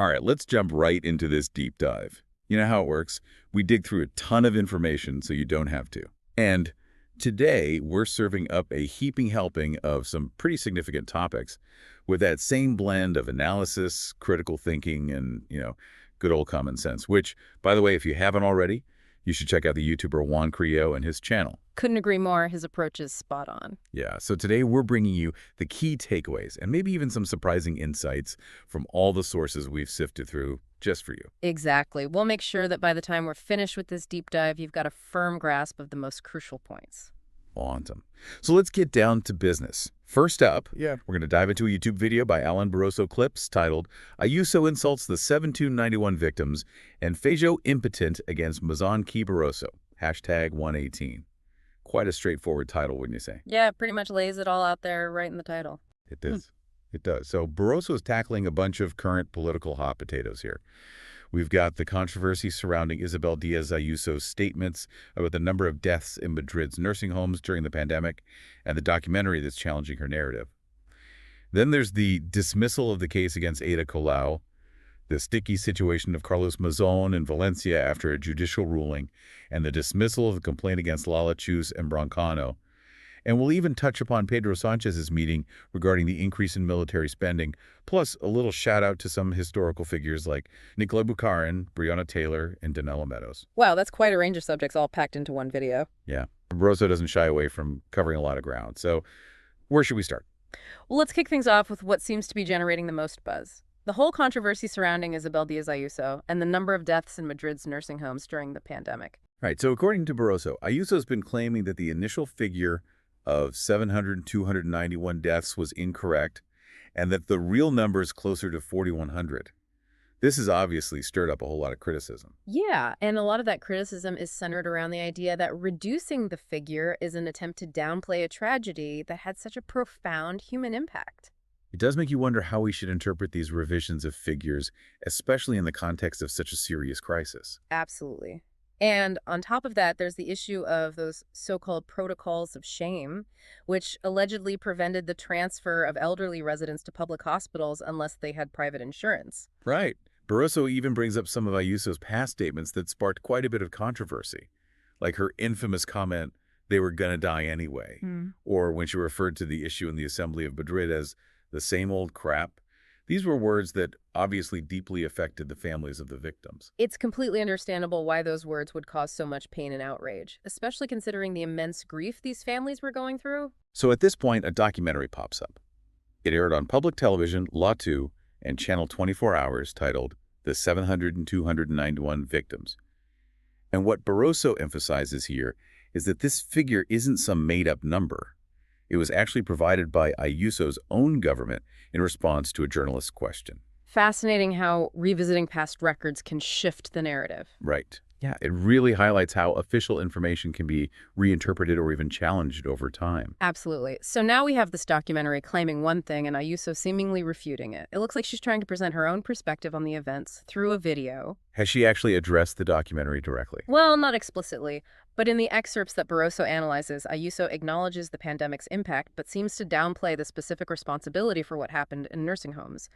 All right, let's jump right into this deep dive. You know how it works? We dig through a ton of information so you don't have to. And today, we're serving up a heaping helping of some pretty significant topics with that same blend of analysis, critical thinking, and, good old common sense, which, by the way, if you haven't already, you should check out the YouTuber Juan Creo and his channel. Couldn't agree more. His approach is spot on. Yeah, so today we're bringing you the key takeaways and maybe even some surprising insights from all the sources we've sifted through just for you. Exactly. We'll make sure that by the time we're finished with this deep dive, you've got a firm grasp of the most crucial points. Awesome. So let's get down to business. First up, we're going to dive into a YouTube video by Alan Barroso Clips titled, Ayuso Insults the 7291 Victims and Feijó Impotent Against Mazan Key Barroso, #118. Quite a straightforward title, wouldn't you say? Yeah, pretty much lays it all out there right in the title. It does. It does. So Barroso is tackling a bunch of current political hot potatoes here. We've got the controversy surrounding Isabel Díaz Ayuso's statements about the number of deaths in Madrid's nursing homes during the pandemic and the documentary that's challenging her narrative. Then there's the dismissal of the case against Ada Colau, the sticky situation of Carlos Mazón in Valencia after a judicial ruling, and the dismissal of the complaint against Lala Chus and Broncano. And we'll even touch upon Pedro Sanchez's meeting regarding the increase in military spending, plus a little shout-out to some historical figures like Nicola Bucarin, Breonna Taylor, and Donella Meadows. Wow, that's quite a range of subjects all packed into one video. Yeah, Barroso doesn't shy away from covering a lot of ground. So where should we start? Well, let's kick things off with what seems to be generating the most buzz. The whole controversy surrounding Isabel Díaz Ayuso and the number of deaths in Madrid's nursing homes during the pandemic. Right, so according to Barroso, Ayuso's been claiming that the initial figure of 291 deaths was incorrect, and that the real number is closer to 4,100. This has obviously stirred up a whole lot of criticism. Yeah, and a lot of that criticism is centered around the idea that reducing the figure is an attempt to downplay a tragedy that had such a profound human impact. It does make you wonder how we should interpret these revisions of figures, especially in the context of such a serious crisis. Absolutely. And on top of that, there's the issue of those so-called protocols of shame, which allegedly prevented the transfer of elderly residents to public hospitals unless they had private insurance. Right. Barroso even brings up some of Ayuso's past statements that sparked quite a bit of controversy, like her infamous comment, "they were gonna die anyway," or when she referred to the issue in the Assembly of Madrid as the same old crap. These were words that obviously deeply affected the families of the victims. It's completely understandable why those words would cause so much pain and outrage, especially considering the immense grief these families were going through. So at this point, a documentary pops up. It aired on public television, Law 2, and Channel 24 Hours, titled The 700 and 291 Victims. And what Barroso emphasizes here is that this figure isn't some made-up number. It was actually provided by Ayuso's own government in response to a journalist's question. Fascinating how revisiting past records can shift the narrative. Right. Yeah, it really highlights how official information can be reinterpreted or even challenged over time. Absolutely. So now we have this documentary claiming one thing and Ayuso seemingly refuting it. It looks like she's trying to present her own perspective on the events through a video. Has she actually addressed the documentary directly? Well, not explicitly, but in the excerpts that Barroso analyzes, Ayuso acknowledges the pandemic's impact but seems to downplay the specific responsibility for what happened in nursing homes.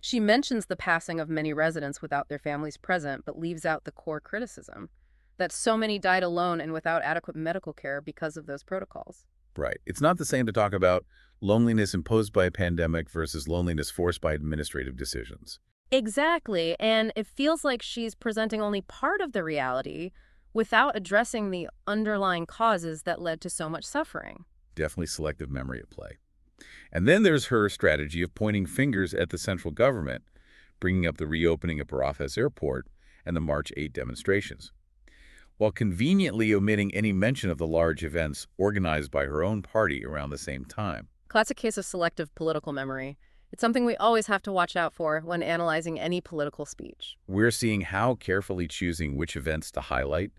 She mentions the passing of many residents without their families present, but leaves out the core criticism, that so many died alone and without adequate medical care because of those protocols. Right. It's not the same to talk about loneliness imposed by a pandemic versus loneliness forced by administrative decisions. Exactly, and it feels like she's presenting only part of the reality without addressing the underlying causes that led to so much suffering. Definitely selective memory at play. And then there's her strategy of pointing fingers at the central government, bringing up the reopening of Barajas Airport and the March 8 demonstrations, while conveniently omitting any mention of the large events organized by her own party around the same time. Classic case of selective political memory. It's something we always have to watch out for when analyzing any political speech. We're seeing how carefully choosing which events to highlight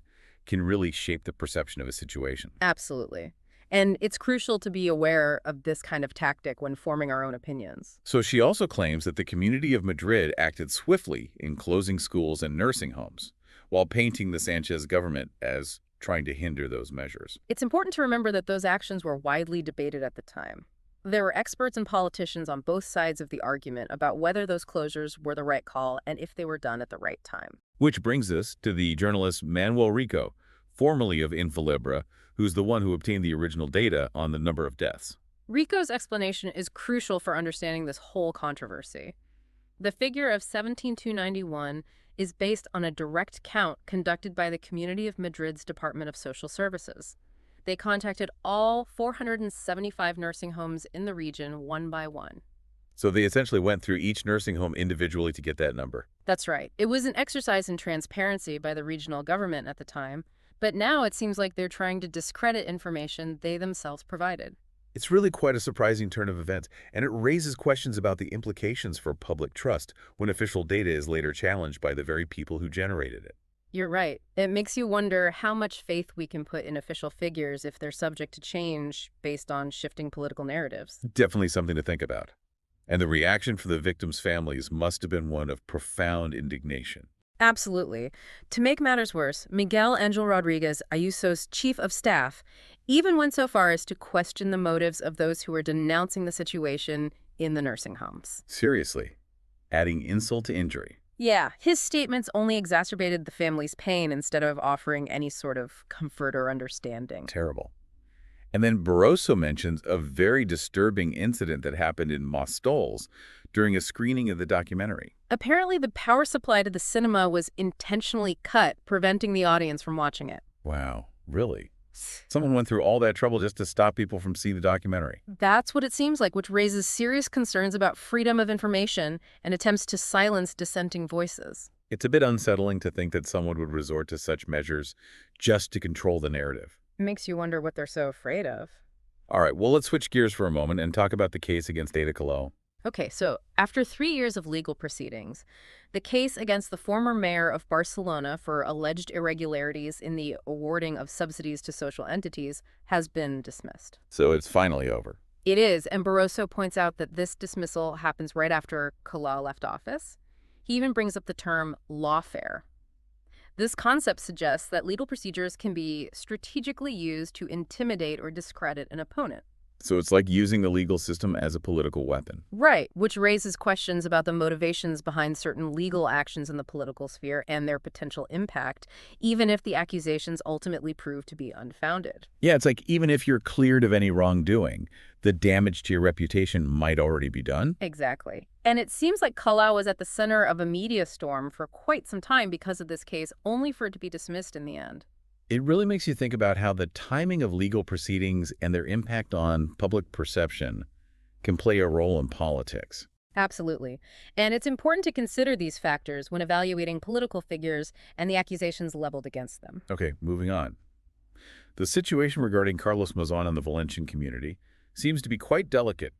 can really shape the perception of a situation. Absolutely. And it's crucial to be aware of this kind of tactic when forming our own opinions. So she also claims that the community of Madrid acted swiftly in closing schools and nursing homes, while painting the Sanchez government as trying to hinder those measures. It's important to remember that those actions were widely debated at the time. There were experts and politicians on both sides of the argument about whether those closures were the right call and if they were done at the right time. Which brings us to the journalist Manuel Rico, formerly of Infalibra, who's the one who obtained the original data on the number of deaths. Rico's explanation is crucial for understanding this whole controversy. The figure of 17,291 is based on a direct count conducted by the Community of Madrid's Department of Social Services. They contacted all 475 nursing homes in the region one by one. So they essentially went through each nursing home individually to get that number. That's right. It was an exercise in transparency by the regional government at the time, but now it seems like they're trying to discredit information they themselves provided. It's really quite a surprising turn of events, and it raises questions about the implications for public trust when official data is later challenged by the very people who generated it. You're right. It makes you wonder how much faith we can put in official figures if they're subject to change based on shifting political narratives. Definitely something to think about. And the reaction for the victims' families must have been one of profound indignation. Absolutely. To make matters worse, Miguel Angel Rodriguez, Ayuso's chief of staff, even went so far as to question the motives of those who were denouncing the situation in the nursing homes. Seriously, adding insult to injury. Yeah, his statements only exacerbated the family's pain instead of offering any sort of comfort or understanding. Terrible. And then Barroso mentions a very disturbing incident that happened in Mostoles during a screening of the documentary. Apparently, the power supply to the cinema was intentionally cut, preventing the audience from watching it. Wow, really? Someone went through all that trouble just to stop people from seeing the documentary. That's what it seems like, which raises serious concerns about freedom of information and attempts to silence dissenting voices. It's a bit unsettling to think that someone would resort to such measures just to control the narrative. It makes you wonder what they're so afraid of. All right, well, let's switch gears for a moment and talk about the case against Ada Colau. Okay, so after 3 years of legal proceedings, the case against the former mayor of Barcelona for alleged irregularities in the awarding of subsidies to social entities has been dismissed. So it's finally over. It is, and Barroso points out that this dismissal happens right after Colau left office. He even brings up the term lawfare. This concept suggests that legal procedures can be strategically used to intimidate or discredit an opponent. So it's like using the legal system as a political weapon. Right, which raises questions about the motivations behind certain legal actions in the political sphere and their potential impact, even if the accusations ultimately prove to be unfounded. Yeah, it's like even if you're cleared of any wrongdoing, the damage to your reputation might already be done. Exactly. And it seems like Colau was at the center of a media storm for quite some time because of this case, only for it to be dismissed in the end. It really makes you think about how the timing of legal proceedings and their impact on public perception can play a role in politics. Absolutely. And it's important to consider these factors when evaluating political figures and the accusations leveled against them. Okay, moving on. The situation regarding Carlos Mazon and the Valencian community seems to be quite delicate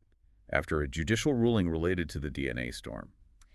after a judicial ruling related to the DNA storm.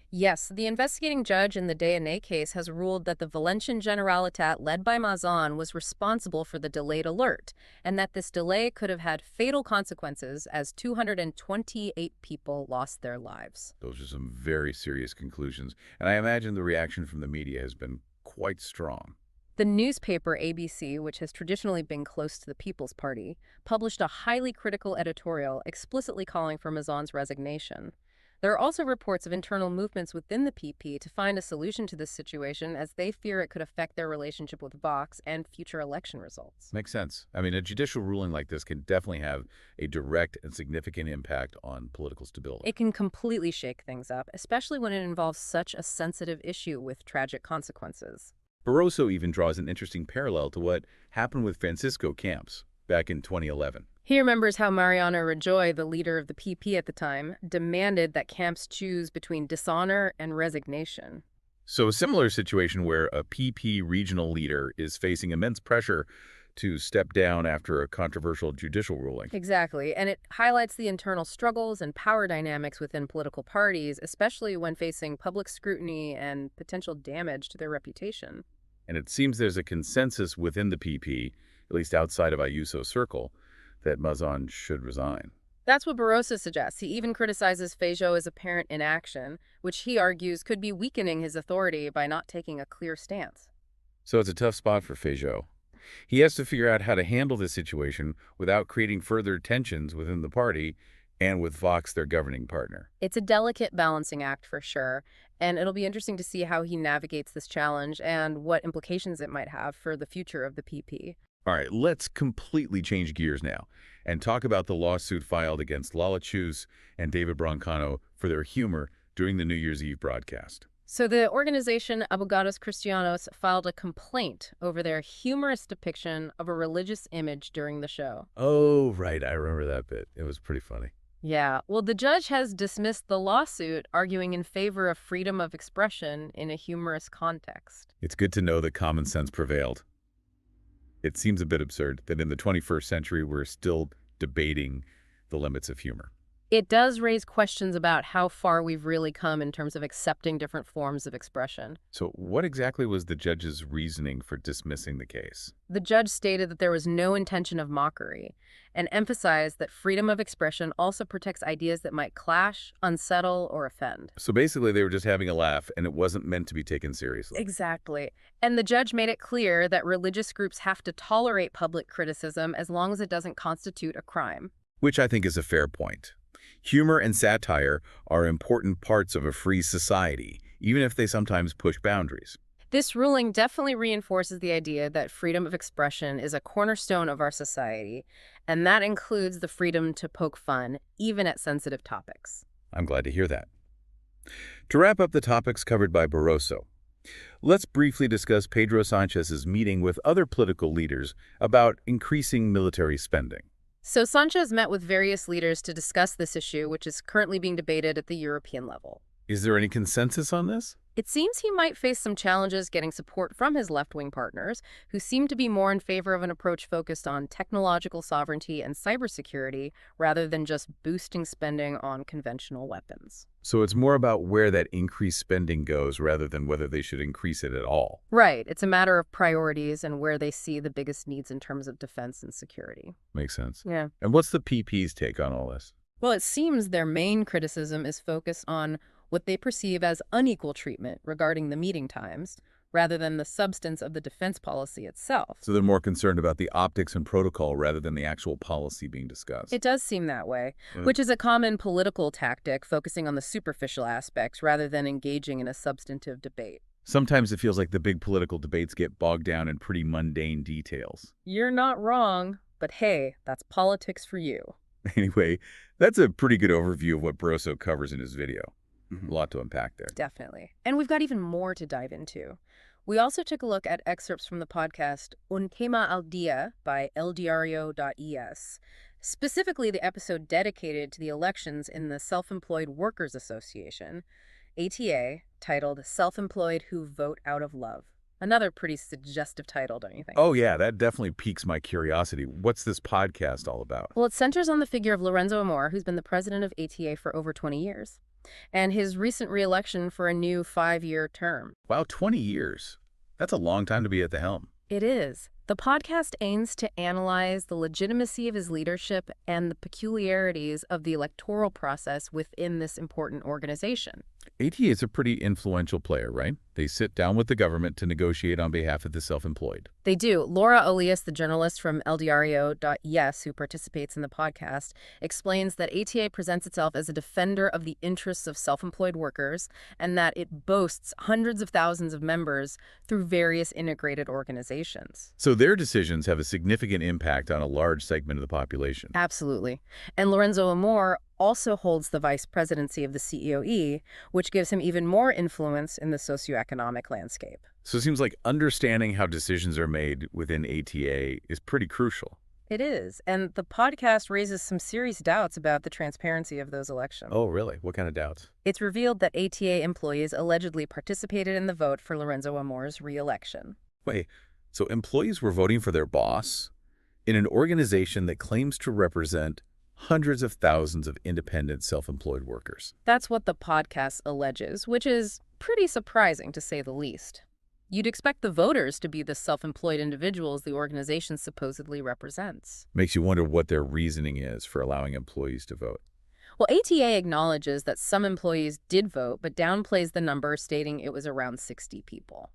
Yes, the investigating judge in the DNA case has ruled that the Valencian Generalitat led by Mazon was responsible for the delayed alert, and that this delay could have had fatal consequences as 228 people lost their lives. Those are some very serious conclusions, and I imagine the reaction from the media has been quite strong. The newspaper ABC, which has traditionally been close to the People's Party, published a highly critical editorial explicitly calling for Mazon's resignation. There are also reports of internal movements within the PP to find a solution to this situation as they fear it could affect their relationship with Vox and future election results. Makes sense. I mean, a judicial ruling like this can definitely have a direct and significant impact on political stability. It can completely shake things up, especially when it involves such a sensitive issue with tragic consequences. Barroso even draws an interesting parallel to what happened with Francisco Camps back in 2011. He remembers how Mariano Rajoy, the leader of the PP at the time, demanded that Camps choose between dishonor and resignation. So a similar situation where a PP regional leader is facing immense pressure to step down after a controversial judicial ruling. Exactly, and it highlights the internal struggles and power dynamics within political parties, especially when facing public scrutiny and potential damage to their reputation. And it seems there's a consensus within the PP, at least outside of Ayuso's circle, that Mazon should resign. That's what Barroso suggests. He even criticizes Feijóo as apparent inaction, which he argues could be weakening his authority by not taking a clear stance. So it's a tough spot for Feijóo. He has to figure out how to handle this situation without creating further tensions within the party and with Vox, their governing partner. It's a delicate balancing act for sure, and it'll be interesting to see how he navigates this challenge and what implications it might have for the future of the PP. All right, let's completely change gears now and talk about the lawsuit filed against Lala Chus and David Broncano for their humor during the New Year's Eve broadcast. So the organization Abogados Cristianos filed a complaint over their humorous depiction of a religious image during the show. Oh, right. I remember that bit. It was pretty funny. Yeah, well, the judge has dismissed the lawsuit, arguing in favor of freedom of expression in a humorous context. It's good to know that common sense prevailed. It seems a bit absurd that in the 21st century we're still debating the limits of humor. It does raise questions about how far we've really come in terms of accepting different forms of expression. So what exactly was the judge's reasoning for dismissing the case? The judge stated that there was no intention of mockery and emphasized that freedom of expression also protects ideas that might clash, unsettle, or offend. So basically they were just having a laugh and it wasn't meant to be taken seriously. Exactly. And the judge made it clear that religious groups have to tolerate public criticism as long as it doesn't constitute a crime. Which I think is a fair point. Humor and satire are important parts of a free society, even if they sometimes push boundaries. This ruling definitely reinforces the idea that freedom of expression is a cornerstone of our society, and that includes the freedom to poke fun, even at sensitive topics. I'm glad to hear that. To wrap up the topics covered by Barroso, let's briefly discuss Pedro Sanchez's meeting with other political leaders about increasing military spending. So Sanchez met with various leaders to discuss this issue, which is currently being debated at the European level. Is there any consensus on this? It seems he might face some challenges getting support from his left-wing partners, who seem to be more in favor of an approach focused on technological sovereignty and cybersecurity, rather than just boosting spending on conventional weapons. So it's more about where that increased spending goes rather than whether they should increase it at all. Right. It's a matter of priorities and where they see the biggest needs in terms of defense and security. Makes sense. Yeah. And what's the PP's take on all this? Well, it seems their main criticism is focused on what they perceive as unequal treatment regarding the meeting times, rather than the substance of the defense policy itself. So they're more concerned about the optics and protocol rather than the actual policy being discussed. It does seem that way, which is a common political tactic, focusing on the superficial aspects rather than engaging in a substantive debate. Sometimes it feels like the big political debates get bogged down in pretty mundane details. You're not wrong, but hey, that's politics for you. Anyway, that's a pretty good overview of what Barroso covers in his video. A lot to unpack there. Definitely. And we've got even more to dive into. We also took a look at excerpts from the podcast Un Tema al Día by eldiario.es, specifically the episode dedicated to the elections in the Self-Employed Workers Association, ATA, titled Self-Employed Who Vote Out of Love. Another pretty suggestive title, don't you think? Oh, yeah, that definitely piques my curiosity. What's this podcast all about? Well, it centers on the figure of Lorenzo Amor, who's been the president of ATA for over 20 years, and his recent re-election for a new 5-year term. Wow, 20 years. That's a long time to be at the helm. It is. The podcast aims to analyze the legitimacy of his leadership and the peculiarities of the electoral process within this important organization. ATA is a pretty influential player, right? They sit down with the government to negotiate on behalf of the self-employed. They do. Laura Olias, the journalist from eldiario.es who participates in the podcast, explains that ATA presents itself as a defender of the interests of self-employed workers and that it boasts hundreds of thousands of members through various integrated organizations. So their decisions have a significant impact on a large segment of the population. Absolutely. And Lorenzo Amor also holds the vice presidency of the CEOE, which gives him even more influence in the socioeconomic landscape. So it seems like understanding how decisions are made within ATA is pretty crucial. It is. And the podcast raises some serious doubts about the transparency of those elections. Oh, really? What kind of doubts? It's revealed that ATA employees allegedly participated in the vote for Lorenzo Amor's re-election. Wait, so employees were voting for their boss in an organization that claims to represent hundreds of thousands of independent self-employed workers. That's what the podcast alleges, which is pretty surprising to say the least. You'd expect the voters to be the self-employed individuals the organization supposedly represents. Makes you wonder what their reasoning is for allowing employees to vote. Well, ATA acknowledges that some employees did vote, but downplays the number, stating it was around 60 people.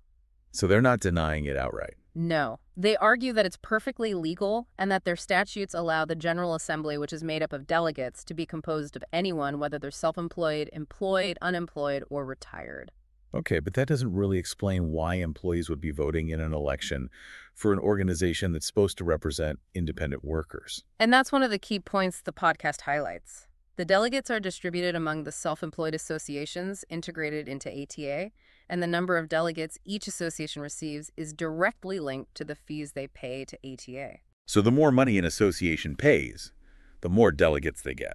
So they're not denying it outright. No. They argue that it's perfectly legal and that their statutes allow the General Assembly, which is made up of delegates, to be composed of anyone, whether they're self-employed, employed, unemployed, or retired. Okay, but that doesn't really explain why employees would be voting in an election for an organization that's supposed to represent independent workers. And that's one of the key points the podcast highlights. The delegates are distributed among the self-employed associations integrated into ATA, and the number of delegates each association receives is directly linked to the fees they pay to ATA. So the more money an association pays, the more delegates they get.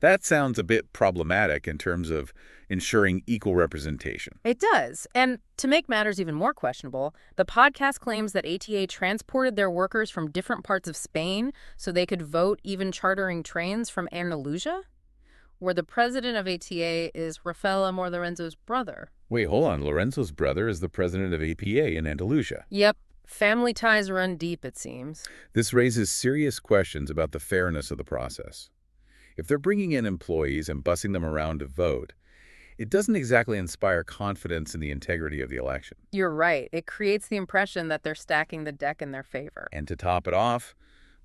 That sounds a bit problematic in terms of ensuring equal representation. It does. And to make matters even more questionable, the podcast claims that ATA transported their workers from different parts of Spain so they could vote, even chartering trains from Andalusia, where the president of ATA is Rafael Amor Lorenzo's brother. Wait, hold on. Lorenzo's brother is the president of APA in Andalusia. Yep. Family ties run deep, it seems. This raises serious questions about the fairness of the process. If they're bringing in employees and bussing them around to vote, it doesn't exactly inspire confidence in the integrity of the election. You're right. It creates the impression that they're stacking the deck in their favor. And to top it off,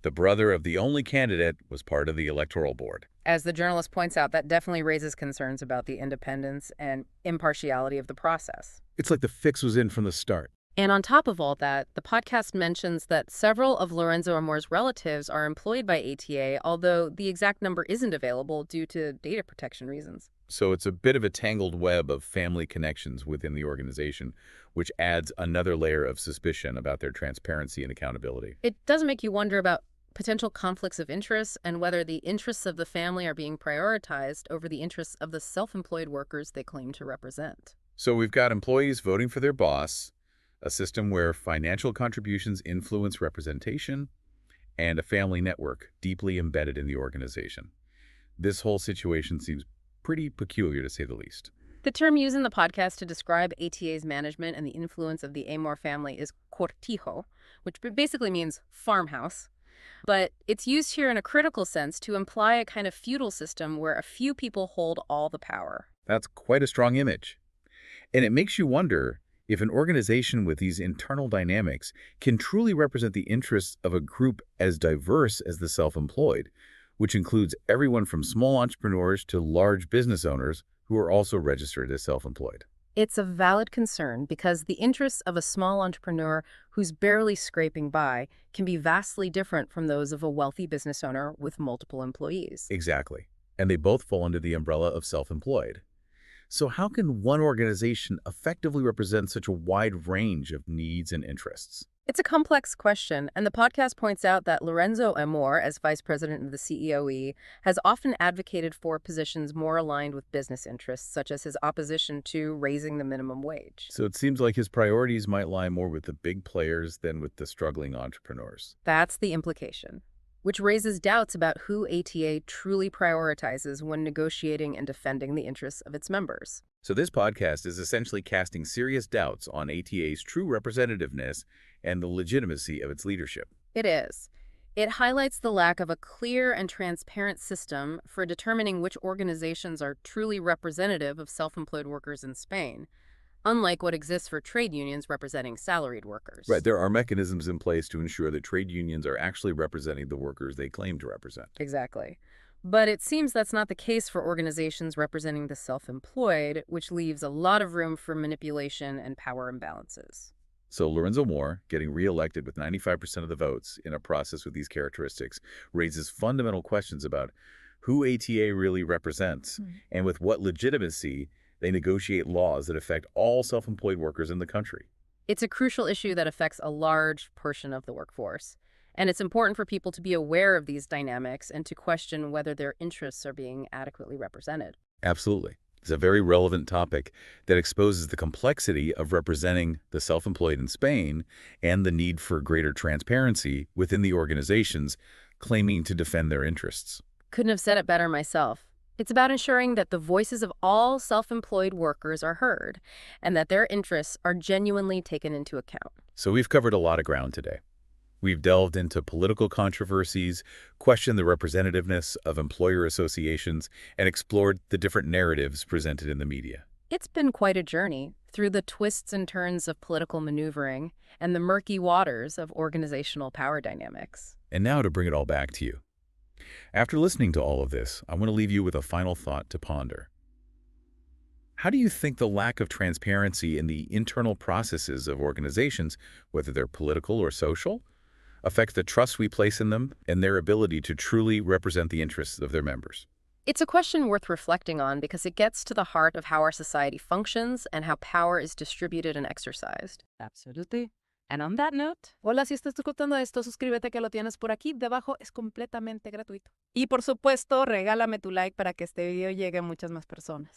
the brother of the only candidate was part of the electoral board. As the journalist points out, that definitely raises concerns about the independence and impartiality of the process. It's like the fix was in from the start. And on top of all that, the podcast mentions that several of Lorenzo Amor's relatives are employed by ATA, although the exact number isn't available due to data protection reasons. So it's a bit of a tangled web of family connections within the organization, which adds another layer of suspicion about their transparency and accountability. It does make you wonder about potential conflicts of interest and whether the interests of the family are being prioritized over the interests of the self-employed workers they claim to represent. So we've got employees voting for their boss, a system where financial contributions influence representation, and a family network deeply embedded in the organization. This whole situation seems pretty peculiar, to say the least. The term used in the podcast to describe ATA's management and the influence of the Amor family is cortijo, which basically means farmhouse. But it's used here in a critical sense to imply a kind of feudal system where a few people hold all the power. That's quite a strong image. And it makes you wonder if an organization with these internal dynamics can truly represent the interests of a group as diverse as the self-employed, which includes everyone from small entrepreneurs to large business owners who are also registered as self-employed. It's a valid concern because the interests of a small entrepreneur who's barely scraping by can be vastly different from those of a wealthy business owner with multiple employees. Exactly. And they both fall under the umbrella of self-employed. So how can one organization effectively represent such a wide range of needs and interests? It's a complex question, and the podcast points out that Lorenzo Amor, as vice president of the CEOE, has often advocated for positions more aligned with business interests, such as his opposition to raising the minimum wage. So it seems like his priorities might lie more with the big players than with the struggling entrepreneurs. That's the implication, which raises doubts about who ATA truly prioritizes when negotiating and defending the interests of its members. So this podcast is essentially casting serious doubts on ATA's true representativeness and the legitimacy of its leadership. It is. It highlights the lack of a clear and transparent system for determining which organizations are truly representative of self-employed workers in Spain, unlike what exists for trade unions representing salaried workers. Right, there are mechanisms in place to ensure that trade unions are actually representing the workers they claim to represent. Exactly. But it seems that's not the case for organizations representing the self-employed, which leaves a lot of room for manipulation and power imbalances. So Lorenzo Amor, getting reelected with 95% of the votes in a process with these characteristics, raises fundamental questions about who ATA really represents and with what legitimacy they negotiate laws that affect all self-employed workers in the country. It's a crucial issue that affects a large portion of the workforce. And it's important for people to be aware of these dynamics and to question whether their interests are being adequately represented. Absolutely. It's a very relevant topic that exposes the complexity of representing the self-employed in Spain and the need for greater transparency within the organizations claiming to defend their interests. Couldn't have said it better myself. It's about ensuring that the voices of all self-employed workers are heard and that their interests are genuinely taken into account. So we've covered a lot of ground today. We've delved into political controversies, questioned the representativeness of employer associations, and explored the different narratives presented in the media. It's been quite a journey. through the twists and turns of political maneuvering and the murky waters of organizational power dynamics. And now to bring it all back to you. After listening to all of this, I want to leave you with a final thought to ponder. How do you think the lack of transparency in the internal processes of organizations, whether they're political or social, affect the trust we place in them and their ability to truly represent the interests of their members? It's a question worth reflecting on because it gets to the heart of how our society functions and how power is distributed and exercised. Absolutely. And on that note, Hola, si estás escuchando esto, suscríbete que lo tienes por aquí debajo, es completamente gratuito. y por supuesto, regálame tu like para que este video llegue a muchas más personas.